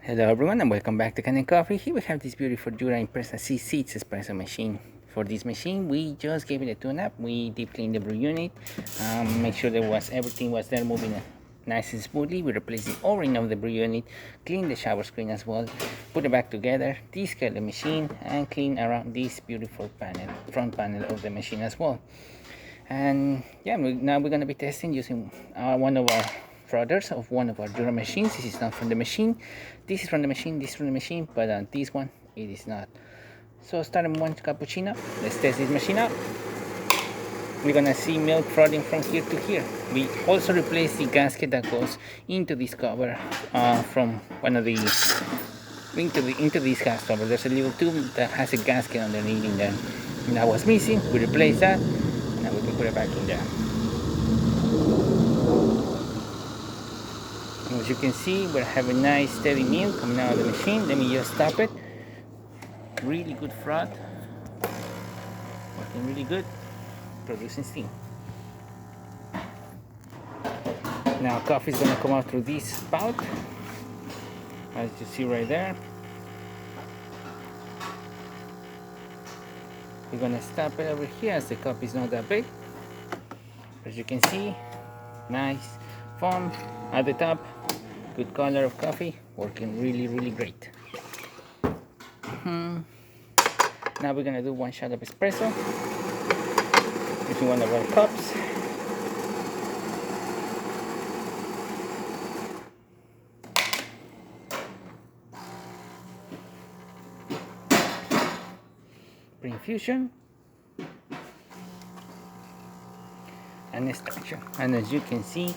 Hello everyone and welcome back to Kanen Coffee. Here we have this beautiful Jura Impresa C6 espresso machine. For this machine we just gave it a tune-up. We deep cleaned the brew unit, make sure everything was there moving nice and smoothly. We replaced the o-ring of the brew unit, cleaned the shower screen as well, put it back together, descaled the machine and clean around this beautiful front panel of the machine as well. And yeah, now we're going to be testing using one of our routers of one of our Jura machines. This is not from the machine, this is from the machine, this is from the machine, but this one it is not. So starting one cappuccino, let's test this machine out. We're gonna see milk frothing from here to here. We also replaced the gasket that goes into this cover from one of the into this gas cover. There's a little tube that has a gasket underneath in there, and that was missing. We replaced that. Now we can put it back in there. As you can see, we're having nice steady milk coming out of the machine. Let me just stop it. Really good froth, working really good, producing steam. Now coffee is going to come out through this spout, as you see right there. We're going to stop it over here as the coffee is not that big. As you can see, nice foam at the top, good color of coffee, working really great. Now we're gonna do one shot of espresso using one of our cups. Pre-infusion and extraction, and as you can see,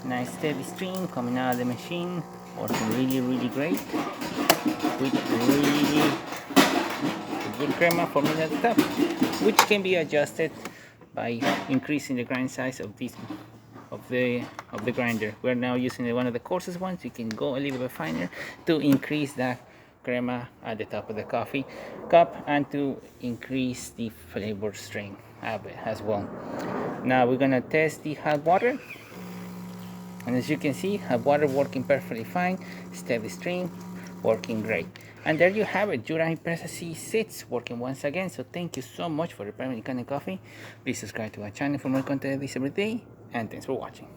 nice steady stream coming out of the machine, working really great with really good crema forming at the top, which can be adjusted by increasing the grind size of the grinder. We're now using one of the coarsest ones. You can go a little bit finer to increase that crema at the top of the coffee cup and to increase the flavor strength of it as well. Now we're gonna test the hot water, and as you can see, hot water working perfectly fine, steady stream, working great. And there you have it, Jura Impresa C6 working once again. So thank you so much for repairing Kanen Coffee. Please subscribe to our channel for more content this every day, and thanks for watching.